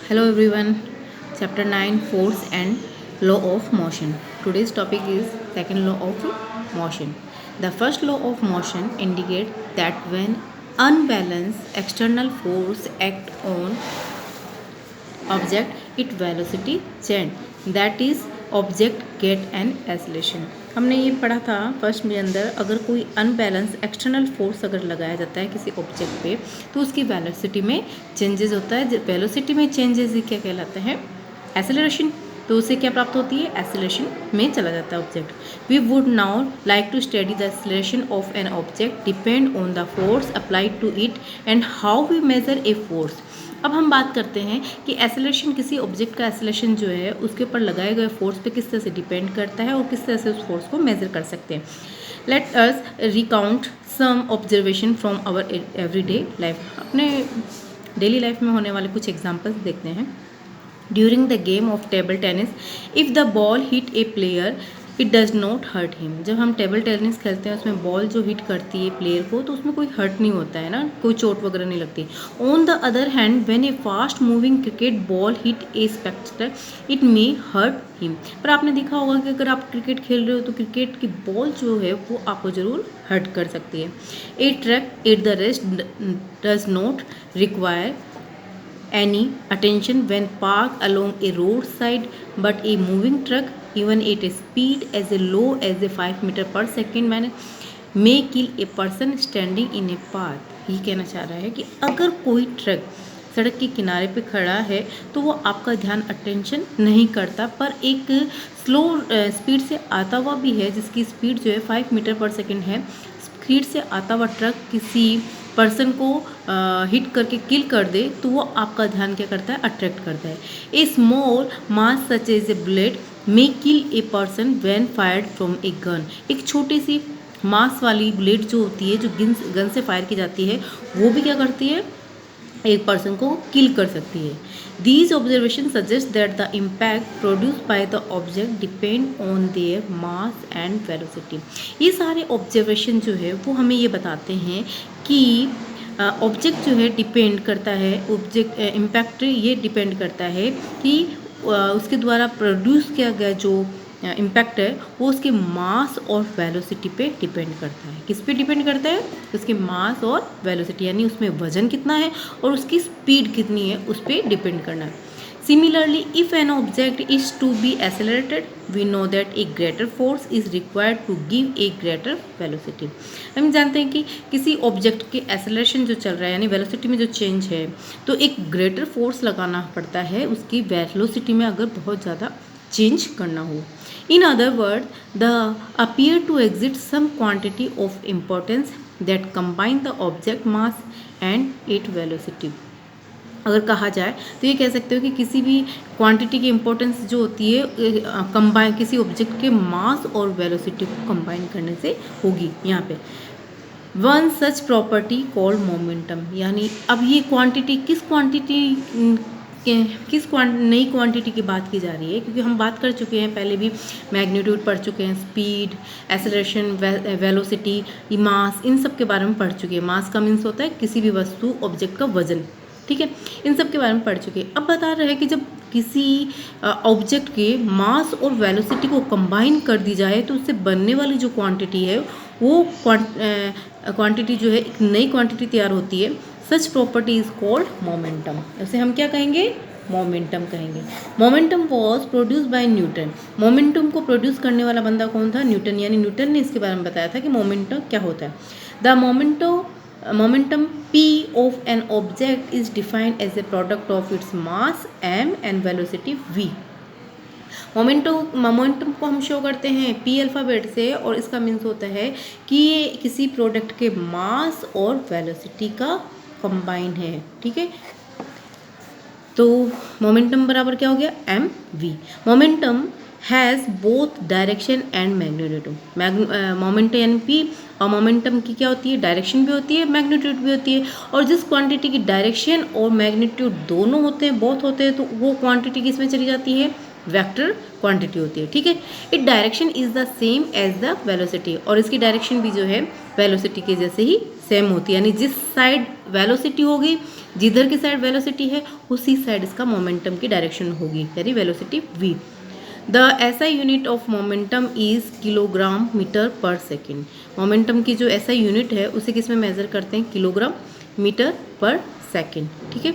Hello everyone. Chapter 9 Force and Law of Motion. Today's topic is second law of motion. The first law of motion indicates that when unbalanced external force act on object its velocity change, that is object get an acceleration. हमने ये पढ़ा था first में अंदर, अगर कोई unbalance external force अगर लगाया जाता है किसी ऑब्जेक्ट पे तो उसकी वेलोसिटी में चेंजेस होता है. वेलोसिटी में चेंजेस क्या कहलाता है? एक्सेलरेशन. तो उससे क्या प्राप्त होती है? एक्सेलरेशन में चला जाता है object. We would now like to study the acceleration of an object depend on the force applied to it and how we measure a force. अब हम बात करते हैं कि एक्सेलरेशन, किसी ऑब्जेक्ट का एक्सेलरेशन जो है उसके ऊपर लगाए गए फोर्स पे किस तरह से डिपेंड करता है और किस तरह से उस फोर्स को मेजर कर सकते हैं. Let us recount some observation from our everyday life. अपने डेली लाइफ में होने वाले कुछ एग्जांपल्स देखते हैं. During the game of table tennis, if the ball hit a player it does not hurt him. जब हम टेबल टेनिस खेलते हैं उसमें बॉल जो हिट करती है प्लेयर को तो उसमें कोई हर्ट नहीं होता है ना, कोई चोट वगैरह नहीं लगती. On the other hand when a fast moving cricket ball hit a spectator it may hurt him. पर आपने देखा होगा कि अगर आप क्रिकेट खेल रहे हो तो क्रिकेट की बॉल जो है वो आपको ज़रूर हर्ट कर सकती है. A truck at the rest does not require any attention when parked along a roadside, but a moving truck even at a speed as low as 5 meter per second may kill a person standing in a path. ये कहना चाह रहा है कि अगर कोई truck सड़क के किनारे पे खड़ा है तो वो आपका ध्यान अटेंशन नहीं करता, पर एक स्लो स्पीड से आता हुआ भी है जिसकी स्पीड जो है 5 मीटर पर सेकेंड है, स्पीड से आता हुआ ट्रक किसी पर्सन को हिट करके किल कर दे तो वो आपका ध्यान क्या करता है? अट्रैक्ट करता है. A small mass such as a bullet may kill a person when fired from a gun. एक छोटी सी मास वाली बुलेट जो होती है, जो गन से फायर की जाती है, वो भी क्या करती है? एक पर्सन को किल कर सकती है. These observation suggest that the impact produce by the object depend on their mass and velocity. ये सारे ऑब्जर्वेशन जो है वो हमें ये बताते हैं कि ऑब्जेक्ट जो है डिपेंड करता है, ऑब्जेक्ट इम्पैक्ट ये डिपेंड करता है कि उसके द्वारा प्रोड्यूस किया गया जो इम्पैक्ट है वो उसके मास और वेलोसिटी पे डिपेंड करता है. किस पे डिपेंड करता है? उसके मास और वेलोसिटी, यानी उसमें वजन कितना है और उसकी स्पीड कितनी है उस पर डिपेंड करना है. Similarly, if an object is to be accelerated, we know that a greater force is required to give a greater velocity. हम जानते हैं कि किसी ऑब्जेक्ट के एक्सेलरेशन जो चल रहा है यानी वेलोसिटी में जो चेंज है तो एक ग्रेटर फोर्स लगाना पड़ता है उसकी वेलोसिटी में अगर बहुत ज़्यादा चेंज करना हो. In other words, the appear to exist some quantity of importance that combine the object mass and its velocity. अगर कहा जाए तो ये कह सकते हो कि किसी भी क्वांटिटी की इम्पोर्टेंस जो होती है कंबाइन किसी ऑब्जेक्ट के मास और वेलोसिटी को कंबाइन करने से होगी. यहाँ पे one such property called momentum, यानी अब ये क्वांटिटी नई क्वांटिटी की बात की जा रही है, क्योंकि हम बात कर चुके हैं पहले भी, मैग्नीट्यूड पढ़ चुके हैं, स्पीड, एक्सेलरेशन, वेलोसिटी, मास, इन सब के बारे में पढ़ चुके हैं. मास का मीन्स होता है किसी भी वस्तु ऑब्जेक्ट का वजन, ठीक है, इन सब के बारे में पढ़ चुके हैं. अब बता रहे हैं कि जब किसी ऑब्जेक्ट के मास और वेलोसिटी को कंबाइन कर दी जाए तो उससे बनने वाली जो क्वांटिटी है वो क्वांटिटी जो है एक नई क्वांटिटी तैयार होती है. सच प्रॉपर्टी इज कॉल्ड मोमेंटम. उसे हम क्या कहेंगे? मोमेंटम कहेंगे. Momentum was produce by Newton. Momentum को प्रोड्यूस करने वाला बंदा कौन था? न्यूटन. यानी न्यूटन ने इसके बारे में बताया था कि मोमेंटम क्या होता है. The momentum p of an object is defined as a product of its mass m and velocity v. Momentum को हम शो करते हैं p अल्फ़ाबेट से और इसका मीन्स होता है कि ये किसी प्रोडक्ट के मास और वेलोसिटी का कंबाइन है, ठीक है. तो मोमेंटम बराबर क्या हो गया? M V. Momentum has both direction and magnitude. Momentum यानी पी, और मोमेंटम की क्या होती है? डायरेक्शन भी होती है, मैग्नीट्यूड भी होती है. और जिस क्वांटिटी की डायरेक्शन और मैग्नीट्यूड दोनों होते हैं, बोथ होते हैं, तो वो क्वांटिटी किस में चली जाती है? वेक्टर क्वांटिटी होती है, ठीक है. It direction is the same as the velocity, और इसकी डायरेक्शन भी जो है वेलोसिटी के जैसे ही सेम होती है, यानी जिस साइड वेलोसिटी होगी, जिधर की साइड वेलोसिटी है उसी साइड इसका मोमेंटम की डायरेक्शन होगी, यानी velocity v। The SI unit of momentum is kilogram metre per second. Momentum की जो SI यूनिट है उसे किस में मेजर करते हैं, किलोग्राम मीटर पर सेकेंड, ठीक है।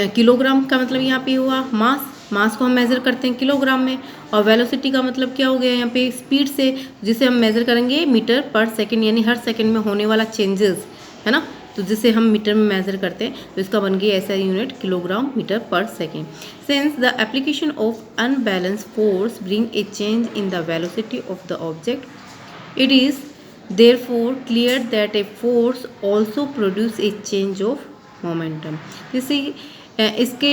किलोग्राम का मतलब यहाँ पे हुआ मास को हम मेज़र करते हैं किलोग्राम में, और वेलोसिटी का मतलब क्या हो गया यहाँ पे, स्पीड से, जिसे हम मेज़र करेंगे मीटर पर सेकंड, यानी हर सेकंड में होने वाला चेंजेस, है ना, तो जिसे हम मीटर में मेज़र करते हैं, तो इसका बन गया ऐसा unit kilogram metre per second. Since the application of unbalance force bring a change in the velocity of the object, it is therefore clear that a force also produce a change of momentum। जैसे इसके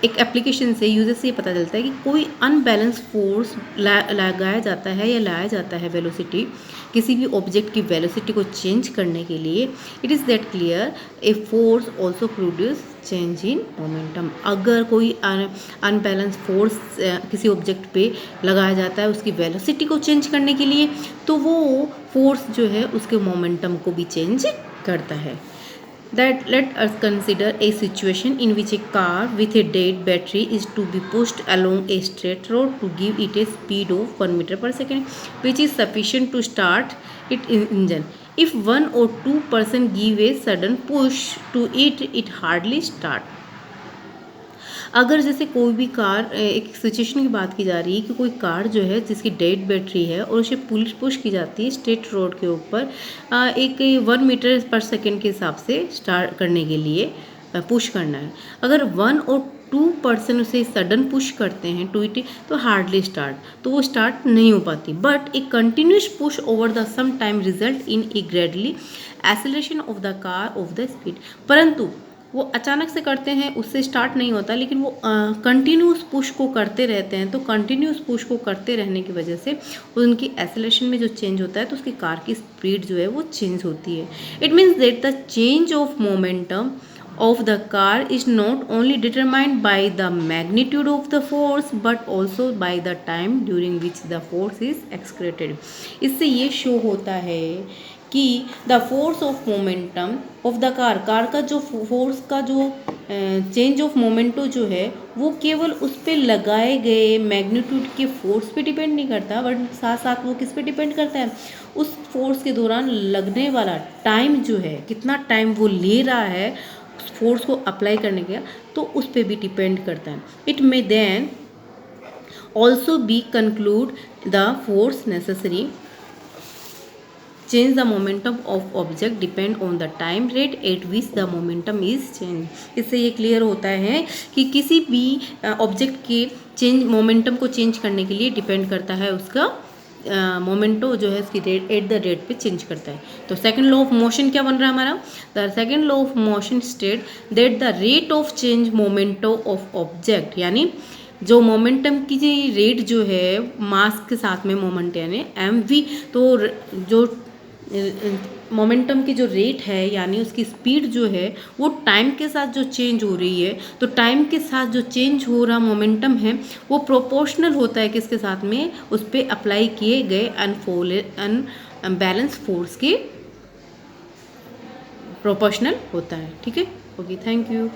एक application से, user से ये पता चलता है कि कोई अनबैलेंस फोर्स लगाया जाता है या लाया जाता है वेलोसिटी, किसी भी ऑब्जेक्ट की वेलोसिटी को चेंज करने के लिए, it is that clear a force also produce change in momentum. अगर कोई अनबैलेंस फोर्स किसी ऑब्जेक्ट पे लगाया जाता है उसकी वेलोसिटी को चेंज करने के लिए, तो वो फोर्स जो है उसके मोमेंटम को भी चेंज करता है। That let us consider a situation in which a car with a dead battery is to be pushed along a straight road to give it a speed of 1 meter per second, which is sufficient to start its engine. If one or two person give a sudden push to it, it hardly start। अगर जैसे कोई भी car, एक situation की बात की जा रही है कि कोई कार जो है जिसकी डेड बैटरी है और उसे पुश की जाती है स्ट्रेट रोड के ऊपर एक 1 मीटर पर सेकेंड के हिसाब से स्टार्ट करने के लिए पुश करना है। अगर 1 और 2 पर्सन उसे सडन पुश करते हैं टू इट, तो हार्डली स्टार्ट, तो वो स्टार्ट नहीं हो पाती। But a continuous push over the some time result in a gradually acceleration of the car of the speed. परंतु वो अचानक से करते हैं उससे स्टार्ट नहीं होता, लेकिन वो कंटिन्यूस पुश को करते रहते हैं, तो कंटिन्यूस पुश को करते रहने की वजह से उनकी एक्सेलरेशन में जो चेंज होता है तो उसकी कार की स्पीड जो है वो चेंज होती है। It means that the change of momentum of the car is not only determined by the magnitude of the force but also by the time during which the force is excreted। इससे ये show होता है कि the force of momentum of the car का जो force का जो change of memento जो है वो केवल उस पर लगाए गए मैग्नीट्यूड के फोर्स पे डिपेंड नहीं करता, बट साथ साथ वो किस पे डिपेंड करता है, उस फोर्स के दौरान लगने वाला टाइम जो है, कितना टाइम वो ले रहा है उस फोर्स को अप्लाई करने का, तो उस पर भी डिपेंड करता है। It may then also be conclude the force necessary change the momentum of object depend on the time rate at which the momentum is changed। इससे ये क्लियर होता है कि किसी भी ऑब्जेक्ट के मोमेंटम को चेंज करने के लिए डिपेंड करता है उसका मोमेंटो जो है इसकी रेट एट द रेट पे चेंज करता है। तो सेकंड लॉ ऑफ मोशन क्या बन रहा है हमारा, the second law of motion state that the rate of change memento of object, यानी जो मोमेंटम की रेट जो है मास के साथ में मोमेंट यानी mv, तो जो मोमेंटम की जो रेट है यानी उसकी स्पीड जो है वो टाइम के साथ जो चेंज हो रही है, तो टाइम के साथ जो चेंज हो रहा मोमेंटम है वो प्रोपोर्शनल होता है किसके साथ में, उस पर अप्लाई किए गए अनबैलेंस फोर्स के प्रोपोर्शनल होता है। ठीक है, ओके, थैंक यू।